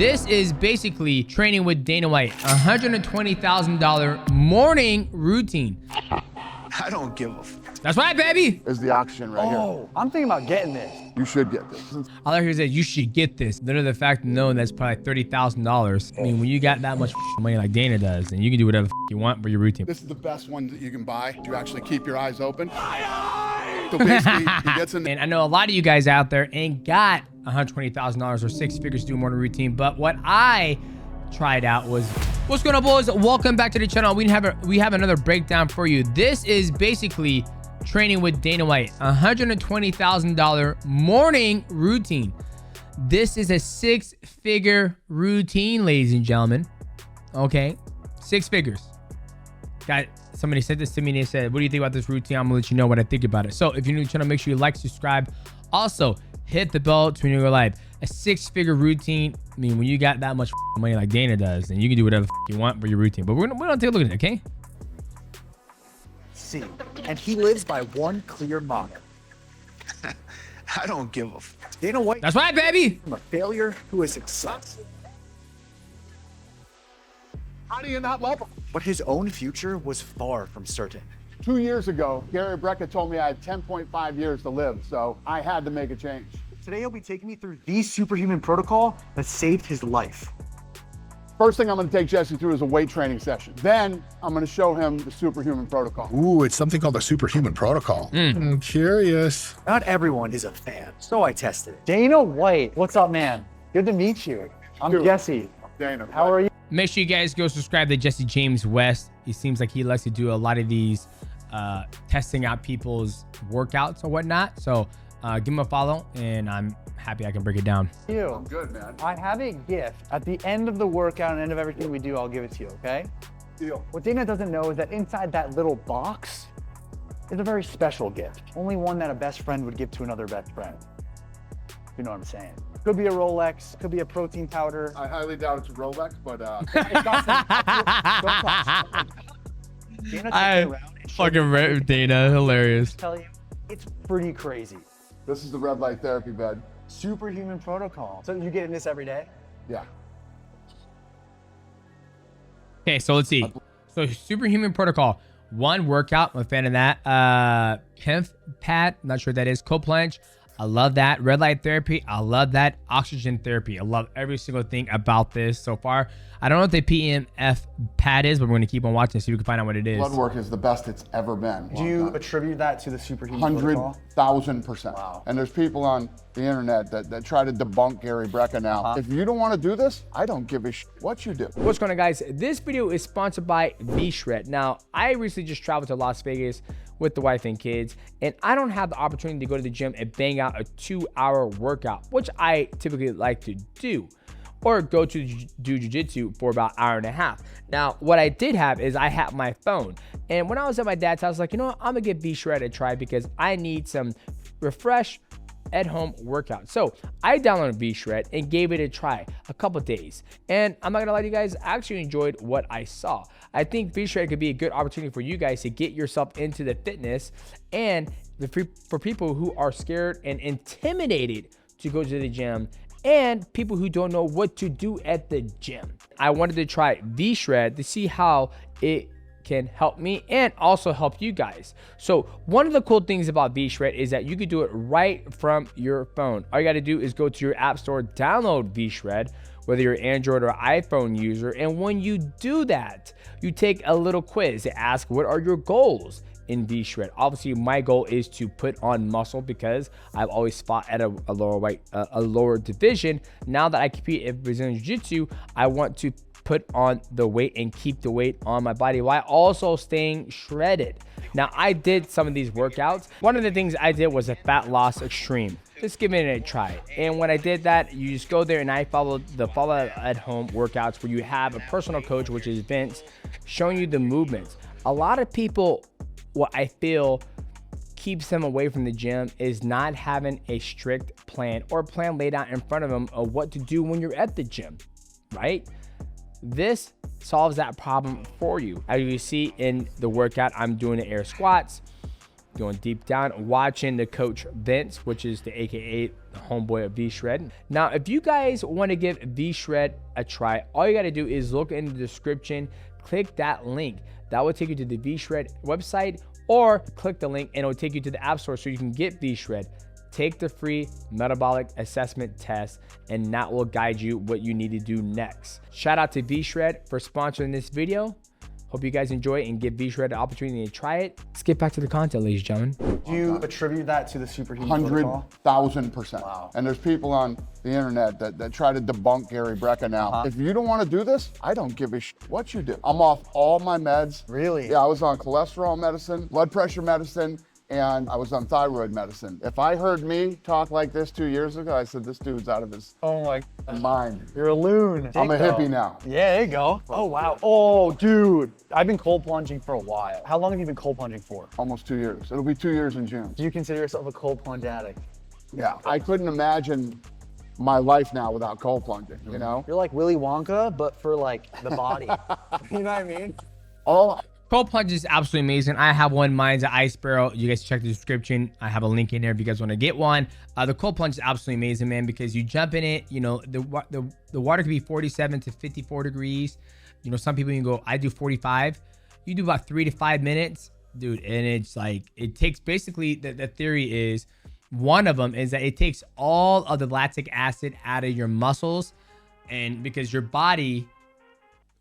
This is basically training with Dana White, $120,000 morning routine. I don't give a f. That's right, baby. Is the oxygen right here. Oh, I'm thinking about getting this. You should get this. I like he said you should get this. Literally the fact of knowing that's probably $30,000. I mean, when you got that much money like Dana does, then you can do whatever you want for your routine. This is the best one that you can buy. You actually keep your eyes open. So basically, he gets in. And I know a lot of you guys out there ain't got $120,000 or six figures to do a morning routine, but what I tried out was, what's going on, boys? Welcome back to the channel. We have another breakdown for you. This is basically training with Dana White, $120,000 morning routine. This is a six-figure routine, ladies and gentlemen. Okay, six figures. Somebody said this to me and they said, what do you think about this routine? I'm gonna let you know what I think about it. So if you're new to the channel, make sure you like, subscribe. Also, hit the bell to when you go live. A six-figure routine. I mean, when you got that much money like Dana does, then you can do whatever you want for your routine. But we're gonna take a look at it, okay? See, and he lives by one clear motto. I don't give a f. Dana White. That's right, baby. From a failure to a success. How do you not love him? But his own future was far from certain. 2 years ago, Gary Brecka told me I had 10.5 years to live, so I had to make a change. Today, he'll be taking me through the superhuman protocol that saved his life. First thing I'm going to take Jesse through is a weight training session. Then I'm going to show him the superhuman protocol. Ooh, it's something called the superhuman protocol. I'm curious. Not everyone is a fan, so I tested it. Dana White, what's up, man? Good to meet you. I'm Dude, Jesse. Dana, How are you? Make sure you guys go subscribe to Jesse James West. He seems like he likes to do a lot of these testing out people's workouts or whatnot. So give him a follow, and I'm happy I can break it down. I'm good, man. I have a gift. At the end of the workout and end of everything we do, I'll give it to you, okay? Deal. What Dana doesn't know is that inside that little box is a very special gift. Only one that a best friend would give to another best friend. You know what I'm saying? Could be a Rolex, could be a protein powder. I highly doubt it's a Rolex, but It's got some- Dana took me around and showed me Dana, hilarious. tell you, it's pretty crazy. this is the red light therapy bed. Superhuman protocol. So you get in this every day? Yeah. Okay, so let's see. So superhuman protocol, one workout. I'm a fan of that. Hemp pad, not sure what that is. Co-plunge, I love that. Red light therapy, I love that. Oxygen therapy, I love every single thing about this so far. I don't know what the PMF pad is, but we're gonna keep on watching, see if we can find out what it is. Blood work is the best it's ever been. Do you attribute that to the superhuman protocol? 100,000%. Wow. And there's people on the internet that try to debunk Gary Brecka now. If you don't want to do this, I don't give a what you do. What's going on, guys? This video is sponsored by VShred. Now, I recently just traveled to Las Vegas with the wife and kids, and I don't have the opportunity to go to the gym and bang out a 2-hour workout, which I typically like to do, or go to do jiu-jitsu for about an hour and a half. Now, what I did have is I had my phone, and when I was at my dad's house, I was like, you know what, I'm gonna give VShred a try because I need some refresh at home workout. So I downloaded VShred and gave it a try a couple days, and I'm not gonna lie to you guys, I actually enjoyed what I saw. I think VShred could be a good opportunity for you guys to get yourself into the fitness, and for people who are scared and intimidated to go to the gym, and people who don't know what to do at the gym. I wanted to try VShred to see how it can help me and also help you guys. So one of the cool things about VShred is that you can do it right from your phone. All you got to do is go to your app store, download VShred, whether you're an Android or iPhone user. And when you do that, you take a little quiz to ask, what are your goals in VShred? Obviously, my goal is to put on muscle because I've always fought at a lower division. Now that I compete in Brazilian Jiu-Jitsu, I want to put on the weight and keep the weight on my body while also staying shredded. Now, I did some of these workouts. One of the things I did was a fat loss extreme. Just give it a try. And when I did that, you just go there and I followed the follow at home workouts where you have a personal coach, which is Vince, showing you the movements. A lot of people, what I feel keeps them away from the gym is not having a strict plan or plan laid out in front of them of what to do when you're at the gym, right? This solves that problem for you. As you see in the workout, I'm doing the air squats. going deep down, watching the coach Vince, which is the AKA the homeboy of VShred. Now, if you guys want to give VShred a try, all you got to do is look in the description, click that link. That will take you to the VShred website, or click the link and it will take you to the App Store so you can get VShred. Take the free metabolic assessment test, and that will guide you what you need to do next. Shout out to VShred for sponsoring this video. Hope you guys enjoy it and give VShred the opportunity to try it. Let's get back to the content, ladies and gentlemen. Do you attribute that to the superhuman protocol? 100,000%. Wow. And there's people on the internet that try to debunk Gary Brecka now. If you don't want to do this, I don't give a what you do. I'm off all my meds. Really? Yeah, I was on cholesterol medicine, blood pressure medicine, and I was on thyroid medicine. If I heard me talk like this 2 years ago, I said, this dude's out of his mind. You're a loon. I'm a hippie now. Yeah, there you go. Oh, wow. Oh, dude. I've been cold plunging for a while. How long have you been cold plunging for? Almost 2 years. It'll be 2 years in June. Do you consider yourself a cold plunge addict? Yeah, I couldn't imagine my life now without cold plunging, you know? You're like Willy Wonka, but for like the body. You know what I mean? Cold plunge is absolutely amazing. I have one. Mine's an Ice Barrel. You guys check the description. I have a link in there if you guys want to get one. The cold plunge is absolutely amazing, man, because you jump in it. You know, the water can be 47 to 54 degrees. You know, some people can go, I do 45. You do about 3 to 5 minutes, dude. And it's like, it takes basically, the theory is, one of them is that it takes all of the lactic acid out of your muscles. And because your body,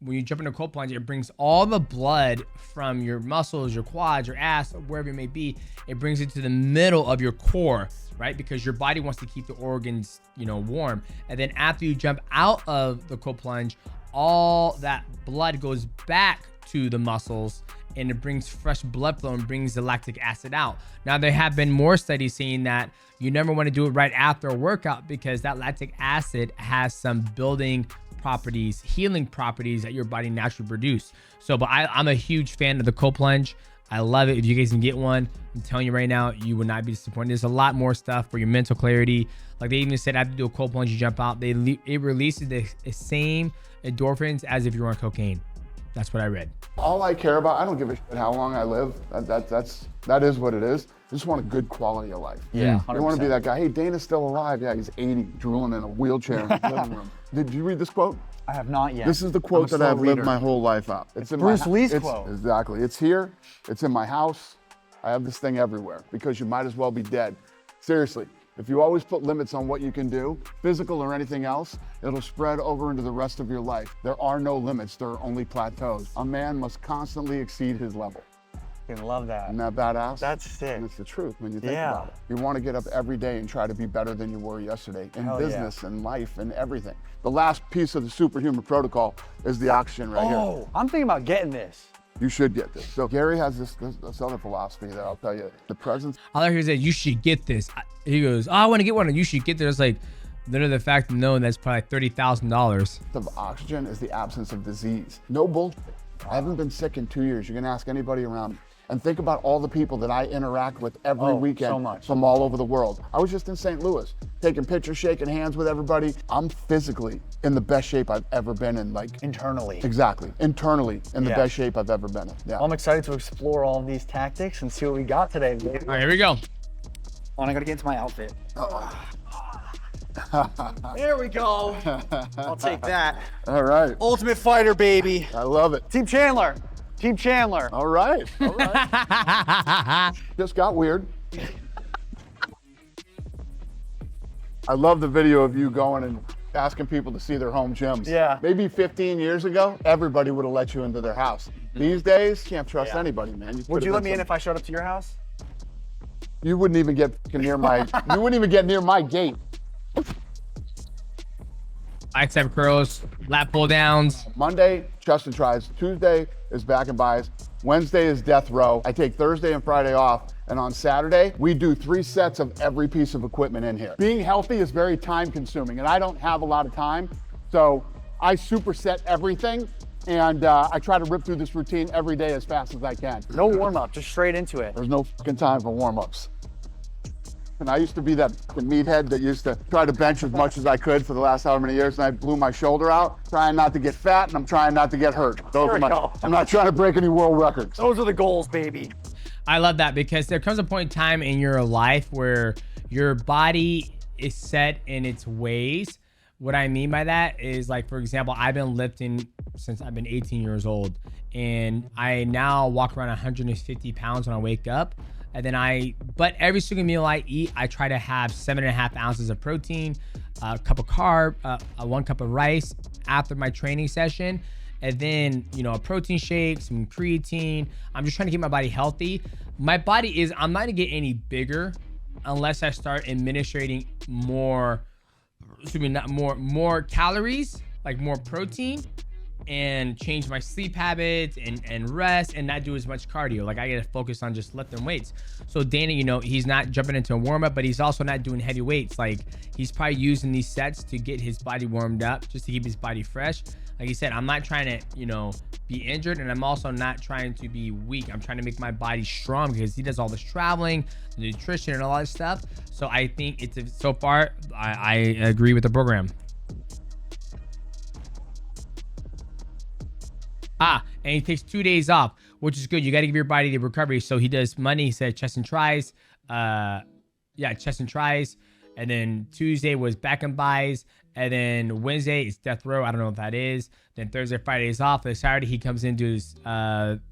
when you jump into a cold plunge, it brings all the blood from your muscles, your quads, your ass, wherever it may be. It brings it to the middle of your core, right? Because your body wants to keep the organs, you know, warm. And then after you jump out of the cold plunge, all that blood goes back to the muscles and it brings fresh blood flow and brings the lactic acid out. Now, there have been more studies saying that you never want to do it right after a workout because that lactic acid has some building properties, healing properties that your body naturally produce. So, but I'm a huge fan of the cold plunge. I love it. If you guys can get one, I'm telling you right now, you will not be disappointed. There's a lot more stuff for your mental clarity. Like they even said, after you do a cold plunge, you jump out, it releases the same endorphins as if you're on cocaine. That's what I read. All I care about, I don't give a shit how long I live. That is what it is. I just want a good quality of life. Yeah, I don't want to be that guy. Hey, Dana's still alive. Yeah, he's 80, drooling in a wheelchair in his living room. Did you read this quote? I have not yet. This is the quote that I've lived my whole life out. It's in Bruce Lee's quote. Exactly. It's here. It's in my house. I have this thing everywhere because you might as well be dead. Seriously. If you always put limits on what you can do, physical or anything else, it'll spread over into the rest of your life. There are no limits, there are only plateaus. A man must constantly exceed his level. I love that. Isn't that badass? That's sick. And it's the truth when you think about it. You want to get up every day and try to be better than you were yesterday in business and life and everything. The last piece of the superhuman protocol is the oxygen right here. Oh, I'm thinking about getting this. You should get this. So Gary has this other philosophy that I'll tell you. The presence. I like he said, you should get this. He goes, oh, I want to get one, and you should get this. Like, literally the fact of knowing that's probably $30,000. Of oxygen is the absence of disease. No bullshit. I haven't been sick in 2 years. You can ask anybody around me. And think about all the people that I interact with every weekend from all over the world. I was just in St. Louis, taking pictures, shaking hands with everybody. I'm physically in the best shape I've ever been in, like internally. Exactly, internally in the best shape I've ever been in. Yeah. Well, I'm excited to explore all of these tactics and see what we got today, baby. All right, here we go. Oh, and I gotta get into my outfit. There we go. I'll take that. All right. Ultimate Fighter, baby. I love it. Team Chandler. Team Chandler. All right. All right. Just got weird. I love the video of you going and asking people to see their home gyms. Yeah. Maybe 15 years ago, everybody would have let you into their house. These days, can't trust anybody, man. Would you let me in if I showed up to your house? You wouldn't even get near my. You wouldn't even get near my gate. Bicep curls, lat pull downs. Monday, chest and tries. Tuesday is back and buys. Wednesday is death row. I take Thursday and Friday off. And on Saturday, we do 3 sets of every piece of equipment in here. Being healthy is very time consuming and I don't have a lot of time. So I superset everything. And I try to rip through this routine every day as fast as I can. No warm up, just straight into it. There's no fucking time for warm ups. And I used to be that meathead that used to try to bench as much as I could for the last however many years, and I blew my shoulder out, trying not to get fat, and I'm trying not to get hurt. I'm not trying to break any world records. Those are the goals, baby. I love that because there comes a point in time in your life where your body is set in its ways. What I mean by that is, like, for example, I've been lifting since I've been 18 years old, and I now walk around 150 pounds when I wake up. And then but every single meal I eat, I try to have 7.5 ounces of protein, a cup of carb, 1 cup of rice after my training session. And then, you know, a protein shake, some creatine. I'm just trying to keep my body healthy. My body I'm not gonna get any bigger unless I start administrating more calories, like more protein, and change my sleep habits and rest and not do as much cardio. Like, I gotta focus on just lifting weights. So Dana, you know, he's not jumping into a warm up, but he's also not doing heavy weights. Like, he's probably using these sets to get his body warmed up, just to keep his body fresh. Like he said, I'm not trying to, you know, be injured, and I'm also not trying to be weak. I'm trying to make my body strong because he does all this traveling, the nutrition, and all that stuff. So I think so far, I agree with the program. And he takes 2 days off, which is good. You got to give your body the recovery. So he does Monday, he said chest and tries. Chest and tries. And then Tuesday was back and buys. And then Wednesday is death row. I don't know what that is. Then Thursday, Friday is off. And Saturday he comes in, does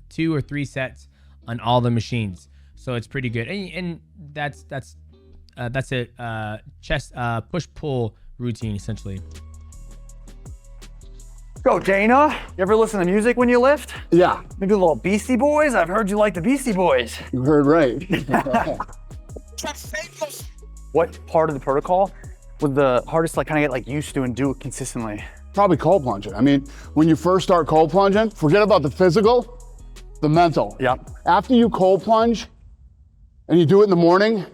2 or 3 sets on all the machines. So it's pretty good. And that's a chest push-pull routine, essentially. Go, Dana. You ever listen to music when you lift? Yeah. Maybe a little Beastie Boys? I've heard you like the Beastie Boys. You heard right. What part of the protocol was the hardest to, like, kind of get like used to and do it consistently? Probably cold plunging. I mean, when you first start cold plunging, forget about the physical, the mental. Yep. After you cold plunge and you do it in the morning,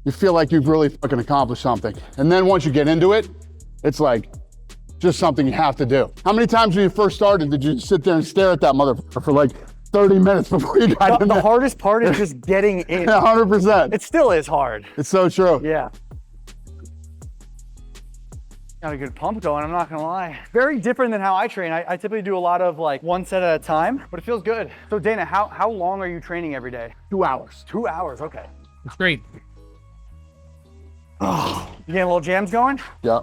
you feel like you've really fucking accomplished something. And then once you get into it, it's like just something you have to do. How many times when you first started did you sit there and stare at that motherfucker for like 30 minutes before you got in there? The hardest part is just getting in. 100%. It still is hard. It's so true. Yeah. Got a good pump going, I'm not gonna lie. Very different than how I train. I typically do a lot of like 1 set at a time, but it feels good. So Dana, how long are you training every day? 2 hours. 2 hours, okay. It's great. Oh, you getting little jams going? Yeah.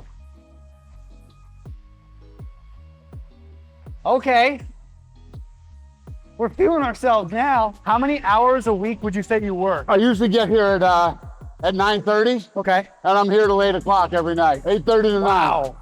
Okay. We're feeling ourselves now. How many hours a week would you say you work? I usually get here at 9:30. Okay. And I'm here till 8 o'clock every night. 8:30 to 9. Wow.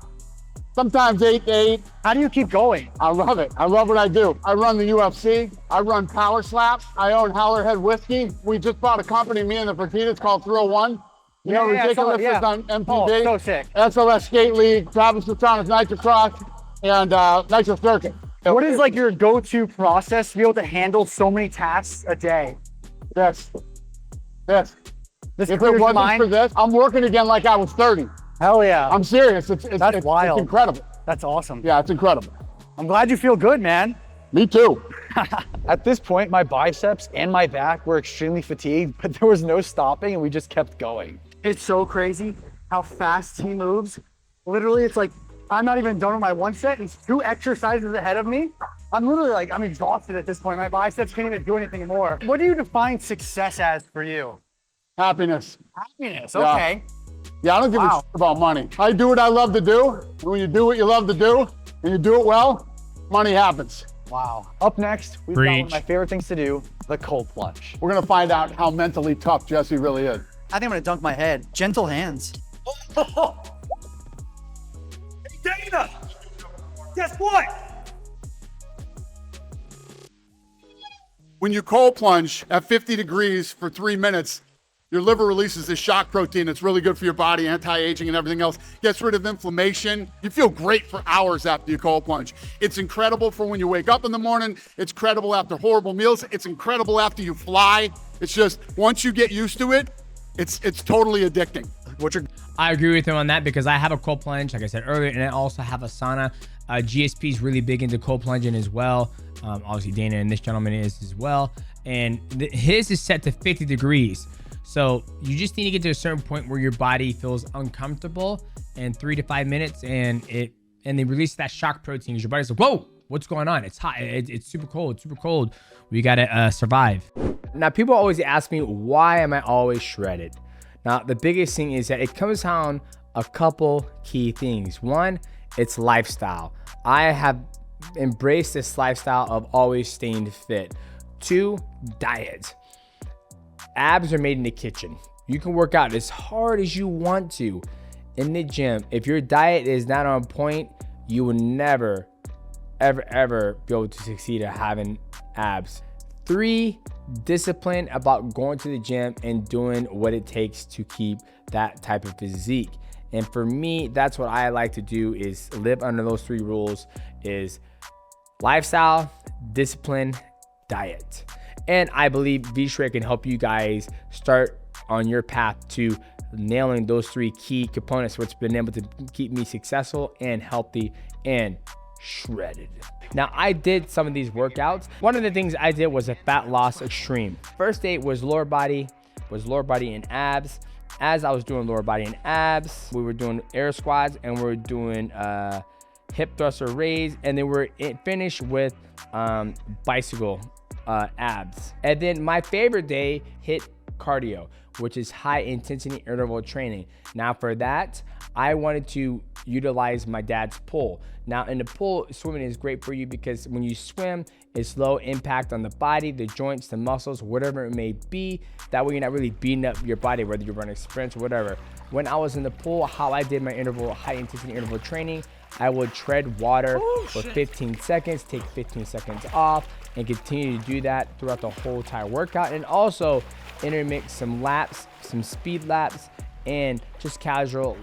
Sometimes 8 to 8. How do you keep going? I love it. I love what I do. I run the UFC. I run Power Slap. I own Howlerhead Whiskey. We just bought a company, me and the Fertitas, called 301. You know, Ridiculous is on MPB. Oh, so sick. SOS Skate League, Travis Pastrana's Nitro Cross, and Nitro Circuit. What is like your go-to process to be able to handle so many tasks a day? This. This If it clears your wasn't mind? for this, I'm working again like I was 30. Hell yeah. I'm serious. It's wild. It's incredible. That's awesome. Yeah, it's incredible. I'm glad you feel good, man. Me too. At this point, my biceps and my back were extremely fatigued, but there was no stopping and we just kept going. It's so crazy how fast he moves. Literally, it's like, I'm not even done with my 1 set. He's 2 exercises ahead of me. I'm literally like, I'm exhausted at this point. My biceps can't even do anything more. What do you define success as for you? Happiness. Happiness, Yeah. okay. Yeah, I don't give a shit about money. I do what I love to do. And when you do what you love to do and you do it well, money happens. Wow. Up next, we've got one of Preach. my favorite things to do, the cold plunge. We're gonna find out how mentally tough Jesse really is. I think I'm gonna dunk my head. Gentle hands. Hey, Dana! Guess what? When you cold plunge at 50 degrees for 3 minutes, your liver releases this shock protein that's really good for your body, anti-aging and everything else. Gets rid of inflammation. You feel great for hours after you cold plunge. It's incredible for when you wake up in the morning. It's incredible after horrible meals. It's incredible after you fly. It's just, once you get used to it, it's totally addicting. I agree with him on that because I have a cold plunge, like I said earlier, and I also have a sauna. GSP is really big into cold plunging as well. Obviously, Dana and this gentleman is as well. And his is set to 50 degrees. So you just need to get to a certain point where your body feels uncomfortable in 3 to 5 minutes, and they release that shock protein because your body's like, whoa, what's going on? It's hot. It's super cold. It's super cold. We gotta survive. Now, people always ask me, why am I always shredded? Now, the biggest thing is that it comes down a couple key things. One, it's lifestyle. I have embraced this lifestyle of always staying fit. Two, diet. Abs are made in the kitchen. You can work out as hard as you want to in the gym. If your diet is not on point, you will never, ever be able to succeed at having abs. Three, discipline about going to the gym and doing what it takes to keep that type of physique. And for me, that's what I like to do, is live under those three rules: is lifestyle, discipline, diet. And I believe VShred can help you guys start on your path to nailing those three key components, which have been able to keep me successful and healthy and shredded. Now, I did some of these workouts. One of the things I did was a fat loss extreme. First day was lower body and abs. As I was doing lower body and abs, we were doing air squats and we were doing hip thruster raise, and then we're finished with bicycle abs. And then my favorite day hit cardio, which is high intensity interval training. Now for that, I wanted to utilize my dad's pool. Now in the pool, swimming is great for you because when you swim, it's low impact on the body, the joints, the muscles, whatever it may be. That way you're not really beating up your body, whether you're running sprints or whatever. When I was in the pool, how I did my high intensity interval training, I would tread water for 15 seconds, take 15 seconds off, and continue to do that throughout the whole entire workout. And also intermix some laps, some speed laps, and just casual,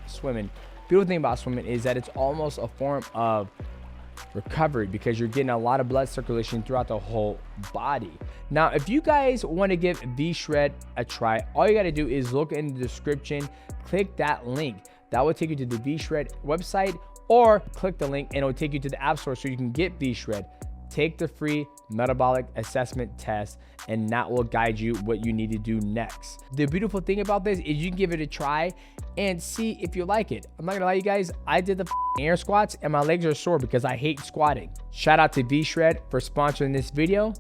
swimming. Beautiful thing about swimming is that it's almost a form of recovery because you're getting a lot of blood circulation throughout the whole body. Now, if you guys want to give VShred a try, all you got to do is look in the description, click that link. That will take you to the VShred website, or click the link and it will take you to the App Store so you can get VShred. Take the free metabolic assessment test, and that will guide you what you need to do next. The beautiful thing about this is you can give it a try and see if you like it. I'm not gonna lie, you guys, I did the air squats and my legs are sore because I hate squatting. Shout out to VShred for sponsoring this video.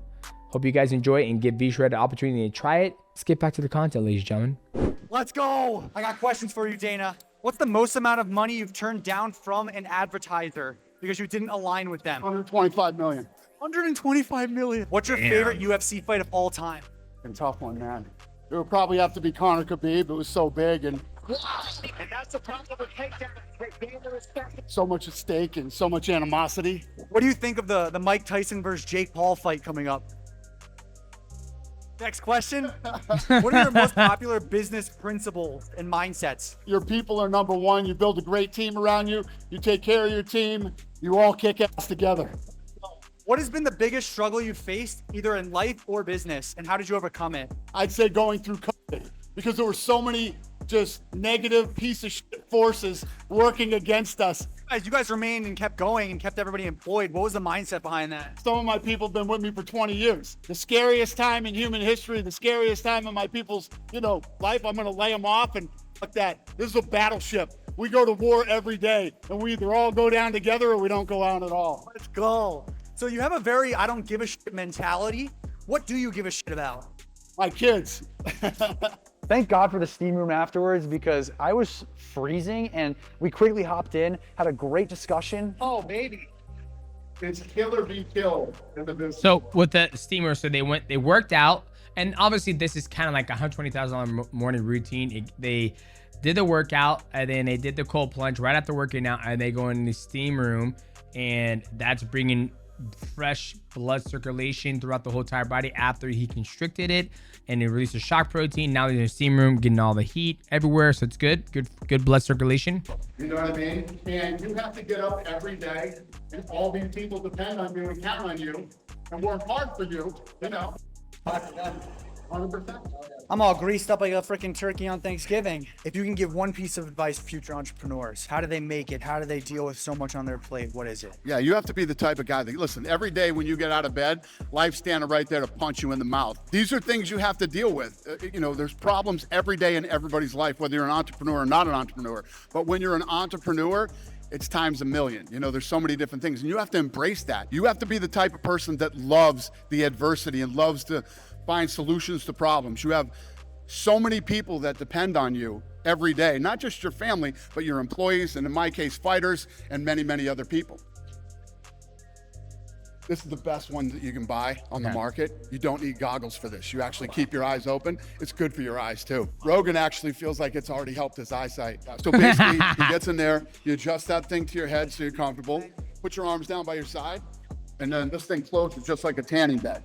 Hope you guys enjoy it and give VShred the opportunity to try it. Let's get back to the content, ladies and gentlemen. Let's go. I got questions for you, Dana. What's the most amount of money you've turned down from an advertiser because you didn't align with them? 125 million. 125 million. What's your favorite UFC fight of all time? And tough one, man. It would probably have to be Conor Khabib. It was so big and that's the problem with takedown. so much at stake and so much animosity. What do you think of the Mike Tyson versus Jake Paul fight coming up? Next question. What are your most popular business principles and mindsets? Your people are number one. You build a great team around you. You take care of your team. You all kick ass together. What has been the biggest struggle you've faced, either in life or business, and how did you overcome it? I'd say going through COVID, because there were so many just negative piece of shit forces working against us. You guys remained and kept going and kept everybody employed. What was the mindset behind that? Some of my people have been with me for 20 years. The scariest time in human history, the scariest time in my people's, life, I'm gonna lay them off and fuck that. This is a battleship. We go to war every day, and we either all go down together or we don't go out at all. Let's go. So you have a very I don't give a shit mentality. What do you give a shit about? My kids. Thank God for the steam room afterwards, because I was freezing and we quickly hopped in, had a great discussion. Oh, baby. It's kill or be killed in the business. So with the steamer, so they worked out, and obviously this is kind of like a $120,000 morning routine. They did the workout, and then they did the cold plunge right after working out, and they go in the steam room, and that's bringing fresh blood circulation throughout the whole entire body after he constricted it, and it released a shock protein. Now they're in the steam room getting all the heat everywhere, so it's good blood circulation. You know what I mean? And you have to get up every day, and all these people depend on you and count on you and work hard for you, 100%. I'm all greased up like a freaking turkey on Thanksgiving. If you can give one piece of advice to future entrepreneurs, how do they make it? How do they deal with so much on their plate? What is it? Yeah, you have to be the type of guy that, listen, every day when you get out of bed, life's standing right there to punch you in the mouth. These are things you have to deal with. There's problems every day in everybody's life, whether you're an entrepreneur or not an entrepreneur. But when you're an entrepreneur, it's times a million. There's so many different things, and you have to embrace that. You have to be the type of person that loves the adversity and loves to find solutions to problems. You have so many people that depend on you every day, not just your family, but your employees, and in my case, fighters, and many, many other people. This is the best one that you can buy on the market. You don't need goggles for this. You actually keep your eyes open. It's good for your eyes too. Rogan actually feels like it's already helped his eyesight. So basically, he gets in there, you adjust that thing to your head so you're comfortable, put your arms down by your side, and then this thing closes just like a tanning bed.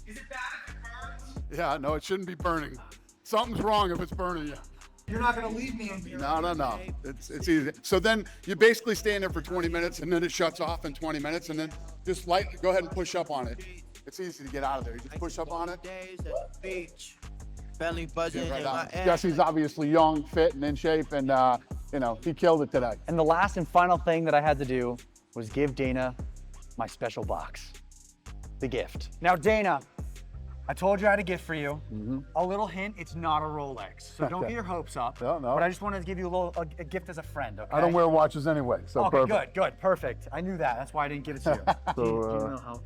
Is it bad if it burns? Yeah, no, it shouldn't be burning. Something's wrong if it's burning you. You're not gonna leave me in here. No. It's easy. So then you basically stay in there for 20 minutes, and then it shuts off in 20 minutes, and then just lightly go ahead and push up on it. It's easy to get out of there. You just push up on it. Belly buzzing Right in my out. ass. Jesse's obviously young, fit, and in shape, and you know, he killed it today. And the last and final thing that I had to do was give Dana my special box, the gift. Now, Dana, I told you I had a gift for you. A little hint, it's not a Rolex, so don't get your hopes up. No. But I just wanted to give you a gift as a friend, okay? I don't wear watches anyway, so Okay, perfect. good, perfect. I knew that, that's why I didn't give it to you. So, do you know how?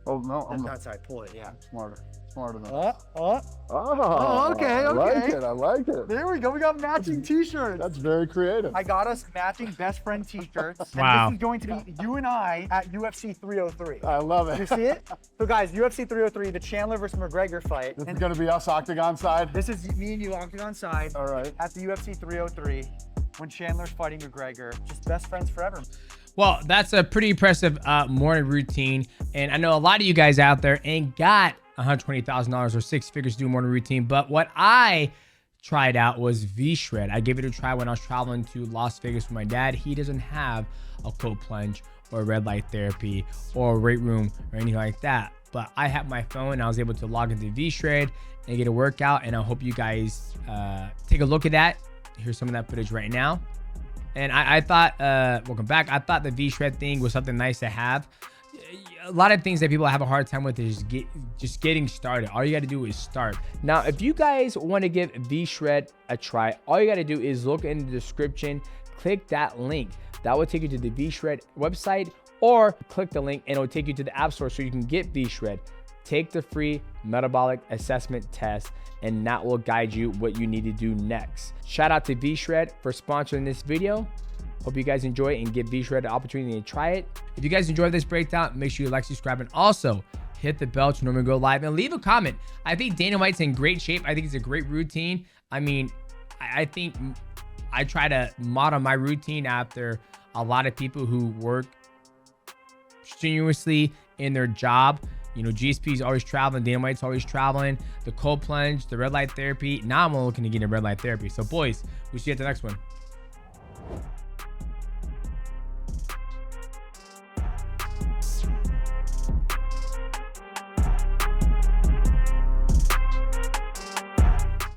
Oh no, I'm That's outside, pull it, yeah. smarter than that. Oh, okay, I like okay. it. I like it. there we go, we got matching t-shirts. That's very creative. I got us matching best friend t-shirts. Wow. And this is going to be you and I at UFC 303. I love it. You see it? So guys, UFC 303, the Chandler versus McGregor fight. This is And gonna be us octagon side. this is me and you octagon side All right. at the UFC 303 when Chandler's fighting McGregor. Just best friends forever. Well, that's a pretty impressive morning routine. And I know a lot of you guys out there ain't got $120,000 or six figures to do a morning routine. But what I tried out was VShred. I gave it a try when I was traveling to Las Vegas with my dad. He doesn't have a cold plunge or red light therapy or a weight room or anything like that. But I have my phone and I was able to log into VShred and get a workout. And I hope you guys take a look at that. Here's some of that footage right now. And I thought, welcome back. I thought the VShred thing was something nice to have. A lot of things that people have a hard time with is just getting started. All you got to do is start. Now, if you guys want to give VShred a try, all you got to do is look in the description, click that link. That will take you to the VShred website, or click the link and it will take you to the App Store so you can get VShred. Take the free metabolic assessment test, and that will guide you what you need to do next. Shout out to VShred for sponsoring this video. Hope you guys enjoy it and give VShred the opportunity to try it. If you guys enjoyed this breakdown, make sure you like, subscribe, and also hit the bell to know when we go live, and leave a comment. I think Dana White's in great shape. I think it's a great routine. I mean, I think I try to model my routine after a lot of people who work strenuously in their job. You know, GSP is always traveling. Dana White's always traveling. The cold plunge, the red light therapy. Now I'm looking to get a red light therapy. So boys, we'll see you at the next one.